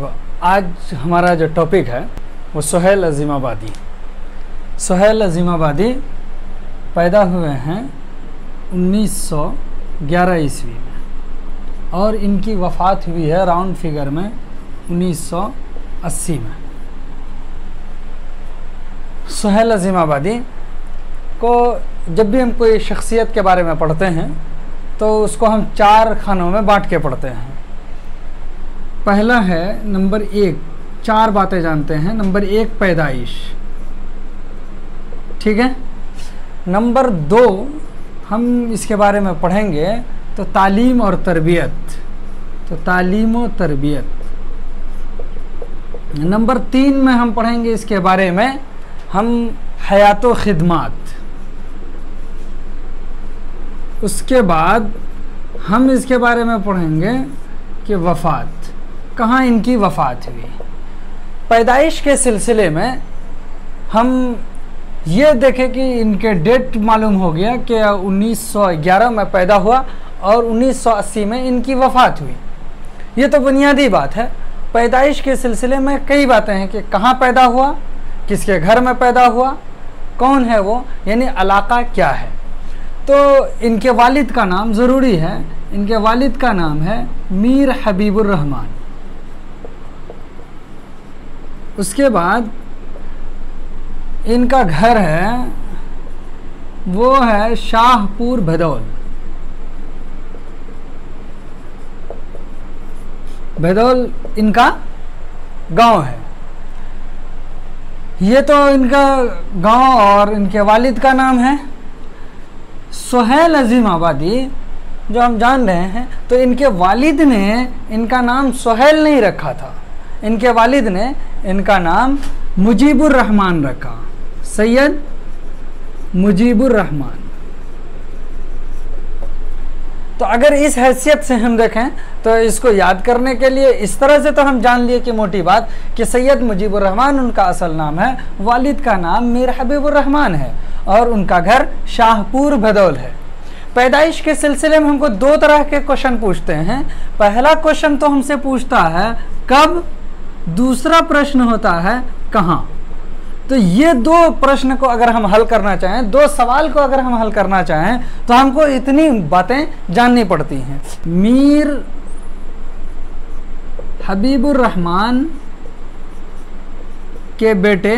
आज हमारा जो टॉपिक है वो सुहेल अज़ीमाबादी। सुहेल अज़ीमाबादी पैदा हुए हैं 1911 ईस्वी में और इनकी वफ़ात हुई है राउंड फिगर में 1980 में। सुहेल अज़ीमाबादी को जब भी हम कोई शख्सियत के बारे में पढ़ते हैं तो उसको हम 4 खानों में बांट के पढ़ते हैं। पहला है नंबर 1, 4 बातें जानते हैं। नंबर 1 पैदाइश, ठीक है। नंबर 2 हम इसके बारे में पढ़ेंगे तो तालीम और तरबियत, तो तालीम और तरबियत। नंबर 3 में हम पढ़ेंगे इसके बारे में हम हयात व खिदमात। उसके बाद हम इसके बारे में पढ़ेंगे कि वफ़ात, कहाँ इनकी वफ़ात हुई। पैदाइश के सिलसिले में हम ये देखें कि इनके डेट मालूम हो गया कि 1911 में पैदा हुआ और 1980 में इनकी वफ़ात हुई। ये तो बुनियादी बात है। पैदाइश के सिलसिले में कई बातें हैं कि कहाँ पैदा हुआ, किसके घर में पैदा हुआ, कौन है वो, यानी इलाका क्या है। तो इनके वालिद का नाम ज़रूरी है। इनके वालिद का नाम है मीर हबीबुर रहमान। उसके बाद इनका घर है वो है शाहपुर भदौल। भदौल इनका गांव है। ये तो इनका गांव और इनके वालिद का नाम है सुहेल अज़ीमाबादी जो हम जान रहे हैं। तो इनके वालिद ने इनका नाम सुहेल नहीं रखा था, इनके वालिद ने इनका नाम मुजीबुर रहमान रखा, सैयद मुजीबुर रहमान। तो अगर इस हैसियत से हम देखें तो इसको याद करने के लिए इस तरह से तो हम जान लिए कि मोटी बात कि सैयद मुजीबुर रहमान उनका असल नाम है, वालिद का नाम मीर हबीबुर रहमान है और उनका घर शाहपुर भदौल है। पैदाइश के सिलसिले में हमको 2 तरह के क्वेश्चन पूछते हैं। पहला क्वेश्चन तो हमसे पूछता है कब, दूसरा प्रश्न होता है कहाँ। तो ये 2 प्रश्न को अगर हम हल करना चाहें, 2 सवाल को अगर हम हल करना चाहें तो हमको इतनी बातें जाननी पड़ती हैं। मीर हबीबुर रहमान के बेटे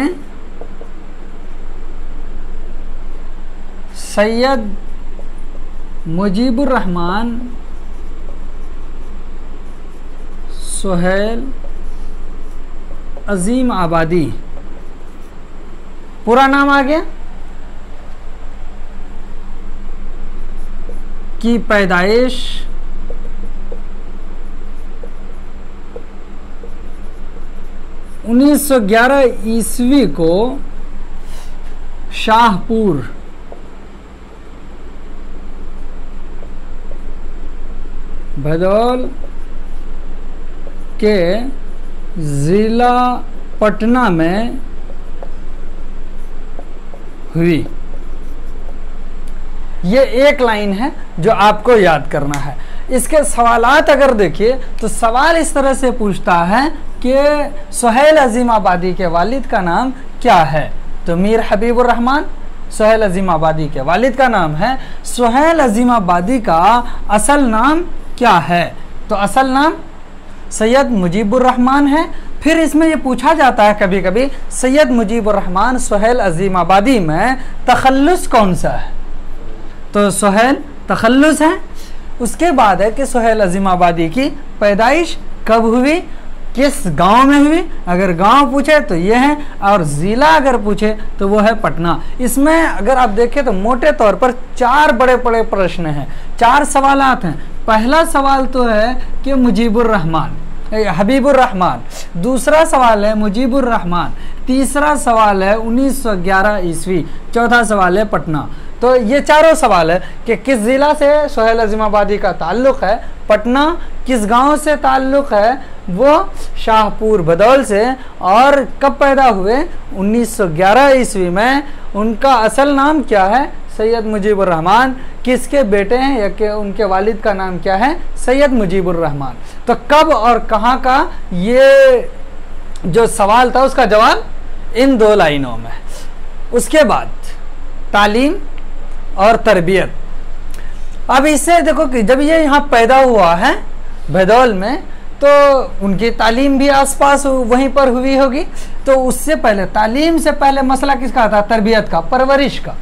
सैयद मुजीबुर रहमान सुहेल अज़ीमाबादी, पूरा नाम आ गया, की पैदाइश 1911 ईस्वी को शाहपुर भदौल के ज़िला पटना में हुई। ये एक लाइन है जो आपको याद करना है। इसके सवालात अगर देखिए तो सवाल इस तरह से पूछता है कि सुहेल अज़ीमाबादी के वालिद का नाम क्या है। तो मीर हबीबुर रहमान, सुहेल अज़ीमाबादी के वालिद का नाम है। सुहेल अज़ीमाबादी का असल नाम क्या है? तो असल नाम सैयद मुजीबुर रहमान है। फिर इसमें ये पूछा जाता है कभी कभी सैयद मुजीबुर रहमान सुहेल अज़ीमाबादी में तखल्लुस कौन सा है? तो सुहेल तखल्लुस है। उसके बाद है कि सुहेल अज़ीमाबादी की पैदाइश कब हुई, किस गांव में हुई। अगर गांव पूछे तो ये है और ज़िला अगर पूछे तो वो है पटना। इसमें अगर आप देखें तो मोटे तौर पर 4 बड़े बड़े प्रश्न हैं, 4 सवालात हैं। पहला सवाल तो है कि मुजीबुर रहमान हबीबुर रहमान, दूसरा सवाल है मुजीबुर रहमान, तीसरा सवाल है 1911 ईस्वी, चौथा सवाल है पटना। तो ये चारों सवाल है कि किस ज़िला से सुहेल अज़ीमाबादी का ताल्लुक़ है, पटना किस गांव से ताल्लुक़ है, वो शाहपुर भदौल से, और कब पैदा हुए 1911 ईस्वी में। उनका असल नाम क्या है? सैयद मुजीबुर रहमान किसके बेटे हैं या कि उनके वालिद का नाम क्या है? सैयद मुजीबुर रहमान। तो कब और कहाँ का ये जो सवाल था उसका जवाब इन 2 लाइनों में। उसके बाद तालीम और तरबियत। अब इससे देखो कि जब ये यहाँ पैदा हुआ है भदौल में, तो उनकी तालीम भी आसपास वहीं पर हुई होगी। तो उससे पहले, तालीम से पहले मसला किसका था? तरबियत का, परवरिश का।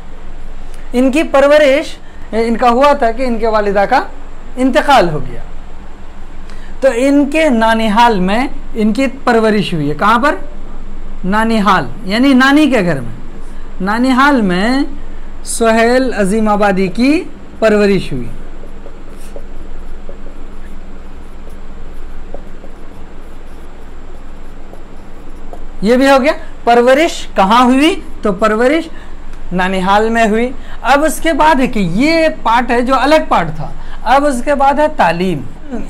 इनकी परवरिश, इनका हुआ था कि इनके वालिदा का इंतकाल हो गया, तो इनके नानिहाल में इनकी परवरिश हुई है। कहाँ पर? नानिहाल, यानी नानी के घर में। नानिहाल में सुहेल अजीमाबादी की परवरिश हुई। ये भी हो गया। परवरिश कहाँ हुई? तो परवरिश नानिहाल में हुई। अब उसके बाद है कि ये पार्ट है जो अलग पार्ट था। अब उसके बाद है तालीम।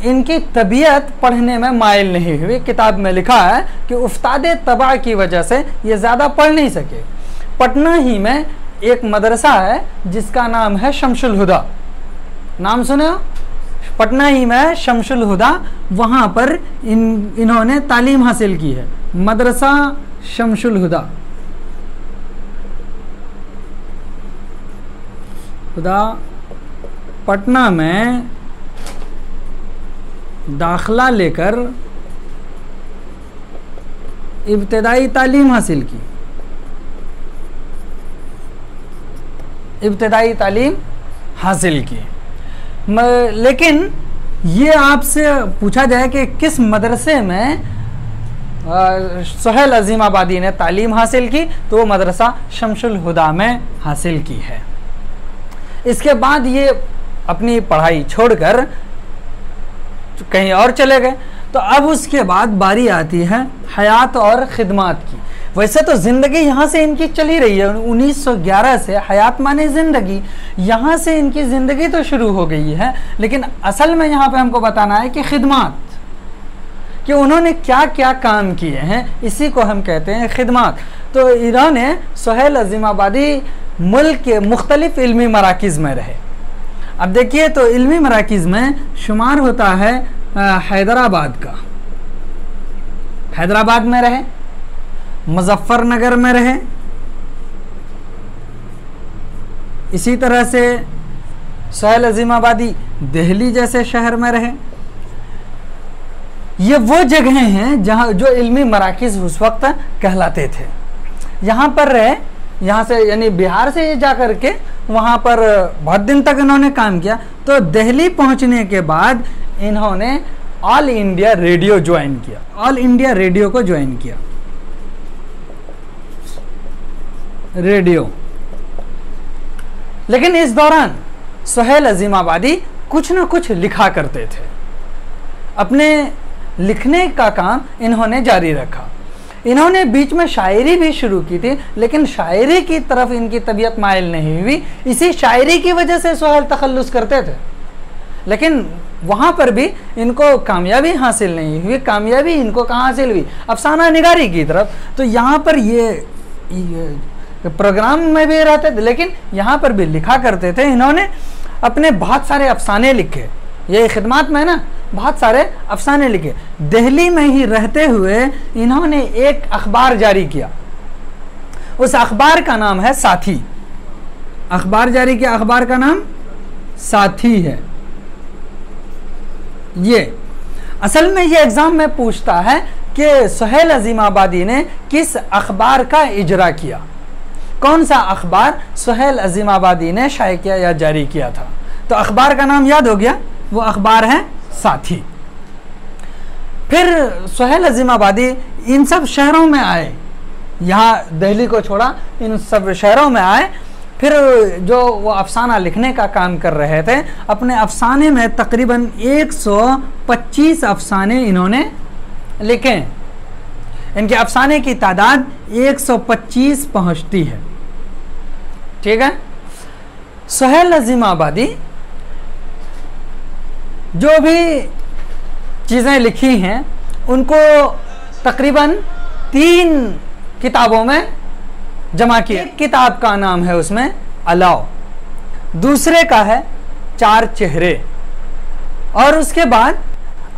इनकी तबीयत पढ़ने में माइल नहीं हुई। किताब में लिखा है कि उस्ताद तबा की वजह से ये ज़्यादा पढ़ नहीं सके। पटना ही में एक मदरसा है जिसका नाम है शमशुल हुदा। नाम सुने हो? पटना ही में शमशुल हुदा, वहाँ पर इन्होंने तालीम हासिल की है। मदरसा शमशुल हुदा, पटना में दाखला लेकर इब्तदाई तालीम हासिल की। इब्तदाई तालीम हासिल की। लेकिन ये आपसे पूछा जाए कि किस मदरसे में सुहेल अजीमाबादी ने तालीम हासिल की, तो वो मदरसा शमशुल हुदा में हासिल की है। इसके बाद ये अपनी पढ़ाई छोड़कर कहीं और चले गए। तो अब उसके बाद बारी आती है हयात और खिदमात की। वैसे तो ज़िंदगी यहाँ से इनकी चली रही है। 1911 से हयात माने ज़िंदगी, यहाँ से इनकी ज़िंदगी तो शुरू हो गई है, लेकिन असल में यहाँ पे हमको बताना है कि खिदमात, कि उन्होंने क्या क्या काम किए हैं, इसी को हम कहते हैं खिदमात। तो इन्होंने सुहेल अजीमाबादी मुल्क के मुख्तलिफ इल्मी मराकिज़ में रहे। अब देखिए, तो इल्मी मराकिज़ में शुमार होता है हैदराबाद का। हैदराबाद में रहे, मुजफ्फरनगर में रहे, इसी तरह से सुहेल अजीमाबादी दिल्ली जैसे शहर में रहे। ये वो जगह हैं जहाँ जो इल्मी मराकिज़ उस वक्त कहलाते थे। यहाँ पर रहे, यहाँ से यानी बिहार से ये जा कर के वहाँ पर बहुत दिन तक इन्होंने काम किया। तो दिल्ली पहुँचने के बाद इन्होंने ऑल इंडिया रेडियो ज्वाइन किया। ऑल इंडिया रेडियो को ज्वाइन किया। रेडियो, लेकिन इस दौरान सुहेल अजीमाबादी कुछ न कुछ लिखा करते थे। अपने लिखने का काम इन्होंने जारी रखा। इन्होंने बीच में शायरी भी शुरू की थी, लेकिन शायरी की तरफ इनकी तबीयत माइल नहीं हुई। इसी शायरी की वजह से सुहेल तखल्लुस करते थे, लेकिन वहाँ पर भी इनको कामयाबी हासिल नहीं हुई। कामयाबी इनको कहाँ हासिल हुई? अफसाना निगारी की तरफ। तो यहाँ पर ये प्रोग्राम में भी रहते थे, लेकिन यहाँ पर भी लिखा करते थे। इन्होंने अपने बहुत सारे अफसाने लिखे। ये खिदमात में ना बहुत सारे अफसाने लिखे। दिल्ली में ही रहते हुए इन्होंने एक अखबार जारी किया। उस अखबार का नाम है साथी। अखबार जारी किया, अखबार का नाम साथी है। ये असल में ये एग्जाम में पूछता है कि सुहेल अजीमाबादी ने किस अखबार का इजरा किया। कौन सा अखबार सुहेल अजीमाबादी ने शाये किया या जारी किया था? तो अखबार का नाम याद हो गया, वो अखबार है साथी। फिर सुहेल अजीमाबादी इन सब शहरों में आए, यहाँ दिल्ली को छोड़ा, इन सब शहरों में आए। फिर जो वो अफसाना लिखने का काम कर रहे थे, अपने अफसाने में तकरीबन 125 अफसाने इन्होंने लिखे। इनके अफसाने की तादाद 125 पहुँचती है। ठीक है। सुहेल अजीमाबादी जो भी चीज़ें लिखी हैं उनको तकरीबन 3 किताबों में जमा किया। एक किताब का नाम है उसमें अलाव, दूसरे का है चार चेहरे, और उसके बाद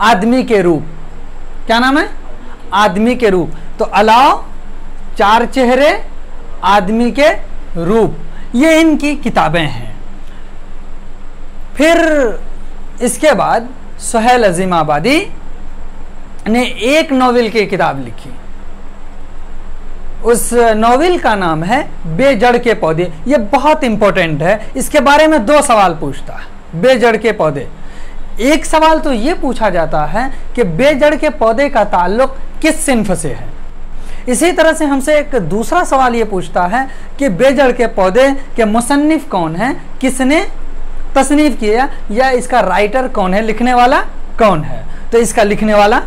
आदमी के रूप। क्या नाम है? आदमी के रूप। तो अलाव, चार चेहरे, आदमी के रूप, ये इनकी किताबें हैं। फिर इसके बाद सुहेल अजीम आबादी ने एक नॉवेल की किताब लिखी। उस नॉवेल का नाम है बेजड़ के पौधे। ये बहुत इंपॉर्टेंट है, इसके बारे में दो सवाल पूछता है। बेजड़ के पौधे, एक सवाल तो ये पूछा जाता है कि बेजड़ के पौधे का ताल्लुक किस सिन्फ से है। इसी तरह से हमसे एक दूसरा सवाल ये पूछता है कि बेजड़ के पौधे के मुसन्निफ कौन है, किसने तसनीफ किया, या इसका राइटर कौन है, लिखने वाला कौन है। तो इसका लिखने वाला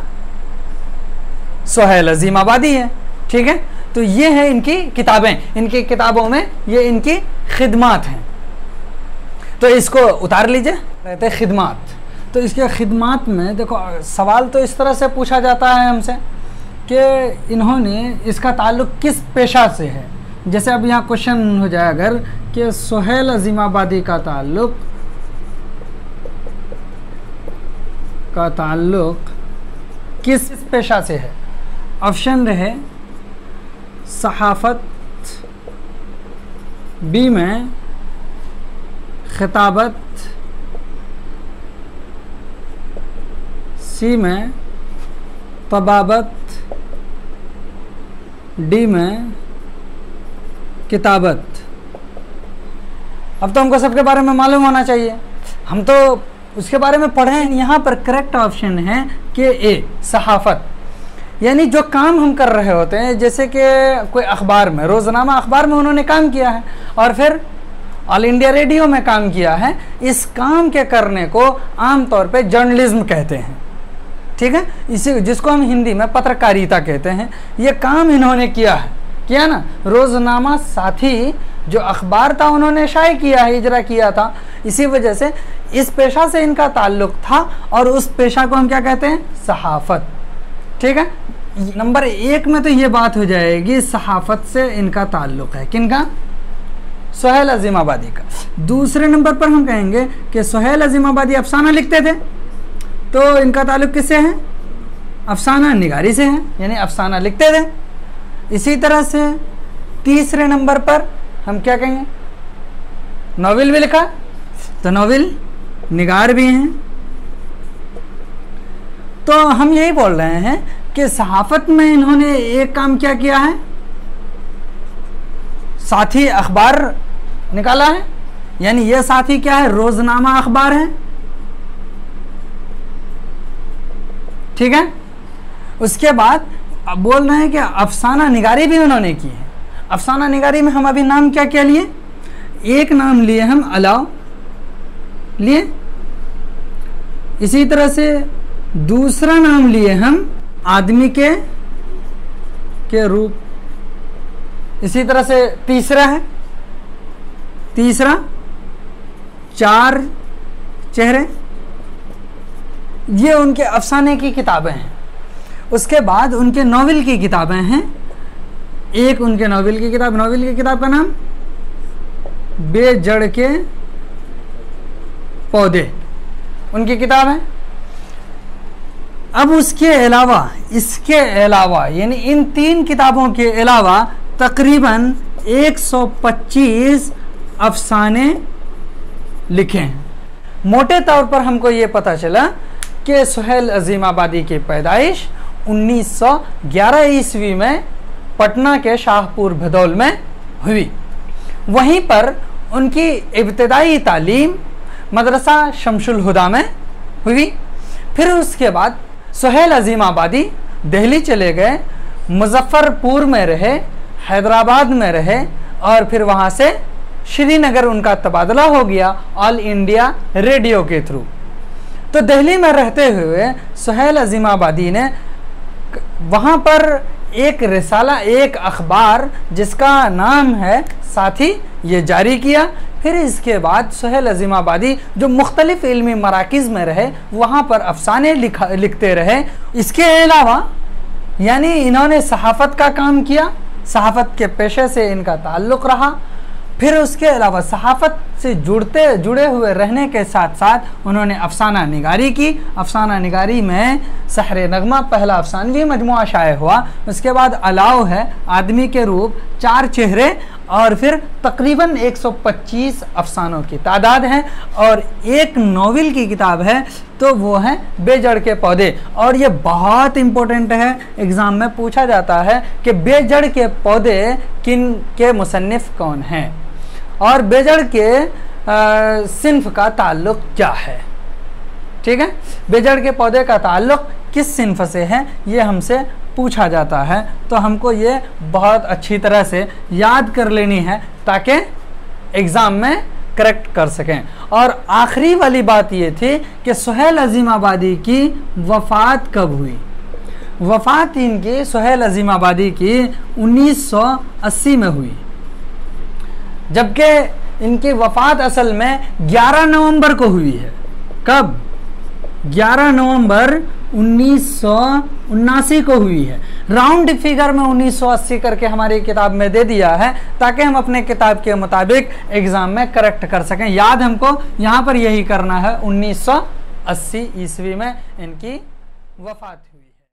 सुहेल अजीम आबादी है। ठीक है, तो ये है इनकी किताबें। इनकी किताबों में ये इनकी खिदमात हैं। तो इसको उतार लीजिए, कहते हैं खिदमात। तो इसके खिदमात में देखो, सवाल तो इस तरह से पूछा जाता है हमसे कि इन्होंने, इसका ताल्लुक किस पेशा से है। जैसे अब यहाँ क्वेश्चन हो जाए अगर कि सुहेल अजीम आबादी का ताल्लुक किस पेशा से है। ऑप्शन रहे सहाफ़त, बी में खिताबत, सी में तबाबत, डी में किताबत। अब तो हमको सबके बारे में मालूम होना चाहिए, हम तो उसके बारे में पढ़े हैं। यहाँ पर करेक्ट ऑप्शन है कि ए सहाफ़त, यानी जो काम हम कर रहे होते हैं, जैसे कि कोई अखबार में, रोज़नामा अखबार में उन्होंने काम किया है और फिर ऑल इंडिया रेडियो में काम किया है। इस काम के करने को आम तौर पे जर्नलिज्म कहते हैं। ठीक है, इसी जिसको हम हिंदी में पत्रकारिता कहते हैं। ये काम इन्होंने किया ना। रोज़नामा साथी जो अखबार था उन्होंने शाये किया है, इजरा किया था। इसी वजह से इस पेशा से इनका ताल्लुक था और उस पेशा को हम क्या कहते हैं? सहाफ़त। ठीक है, नंबर एक में तो ये बात हो जाएगी, सहाफ़त से इनका ताल्लुक है। किनका? सुहेल अजीम आबादी का। दूसरे नंबर पर हम कहेंगे कि सुहेल अजीम आबादी अफसाना लिखते थे, तो इनका ताल्लुक किससे है? अफसाना निगारी से है, यानी अफसाना लिखते थे। इसी तरह से तीसरे नंबर पर हम क्या कहेंगे? नॉवेल भी लिखा, तो नॉवेल निगार भी हैं। तो हम यही बोल रहे हैं कि सहाफ़त में इन्होंने एक काम क्या किया है? साथी अखबार निकाला है, यानी यह साथी क्या है? रोज़नामा अखबार है। ठीक है, उसके बाद अब बोल रहे हैं कि अफसाना निगारी भी उन्होंने की है। अफसाना निगारी में हम अभी नाम क्या क्या लिए? एक नाम लिए हम अलाव लिए, इसी तरह से दूसरा नाम लिए हम आदमी के रूप, इसी तरह से तीसरा चार चेहरे। ये उनके अफसाने की किताबें हैं। उसके बाद उनके नॉवेल की किताबें हैं। एक उनके नॉवेल की किताब का नाम बेजड़ के पौधे, उनकी किताब है। अब उसके अलावा, इसके अलावा, यानी इन तीन किताबों के अलावा तकरीबन 125 अफसाने लिखे हैं। मोटे तौर पर हमको ये पता चला कि सुहेल अजीम आबादी की पैदाइश 1911 ईस्वी में पटना के शाहपुर भदौल में हुई। वहीं पर उनकी इब्तिदाई तालीम मदरसा शमशुल हुदा में हुई। फिर उसके बाद सुहेल अजीम आबादी दिल्ली चले गए, मुजफ्फरपुर में रहे, हैदराबाद में रहे और फिर वहाँ से श्रीनगर उनका तबादला हो गया ऑल इंडिया रेडियो के थ्रू। तो दिल्ली में रहते हुए सुहेल अजीम आबादी ने वहाँ पर एक रिसाला, एक अखबार जिसका नाम है साथी, ये जारी किया। फिर इसके बाद सुहेल अजीम आबादी जो मुख्तलिफ इल्मी मराकिज़ में रहे, वहाँ पर अफसाने लिखते रहे। इसके अलावा यानी इन्होंने सहाफ़त का काम किया, सहाफ़त के पेशे से इनका ताल्लुक़ रहा। फिर उसके अलावा सहाफ़त से जुड़े हुए रहने के साथ साथ उन्होंने अफसाना निगारी की। अफसाना निगारी में सहरे नगमा पहला अफसानवी मजमुआ शाये हुआ। उसके बाद अलाव है, आदमी के रूप, चार चेहरे, और फिर तकरीबन 125 अफसानों की तादाद है। और एक नॉवेल की किताब है तो वो है बेजड़ के पौधे। और ये बहुत इम्पोर्टेंट है, एग्ज़ाम में पूछा जाता है कि बेजड़ के पौधे किन के मुसन्निफ़ कौन हैं और बेजड़ के सिन्फ का ताल्लुक़ क्या है। ठीक है, बेजड़ के पौधे का ताल्लुक़ किस सिन्फ से है ये हमसे पूछा जाता है, तो हमको ये बहुत अच्छी तरह से याद कर लेनी है ताकि एग्ज़ाम में करेक्ट कर सकें। और आखिरी वाली बात ये थी कि सुहेल अज़ीमाबादी की वफ़ात कब हुई। वफ़ात इनकी सुहेल अज़ीमाबादी की 1980 में हुई, जबकि इनकी वफ़ात असल में 11 नवंबर को हुई है। कब? 11 नवंबर 1979 को हुई है। राउंड फिगर में 1980 करके हमारी किताब में दे दिया है ताकि हम अपने किताब के मुताबिक एग्ज़ाम में करेक्ट कर सकें। याद हमको यहाँ पर यही करना है, 1980 ईस्वी में इनकी वफ़ात हुई।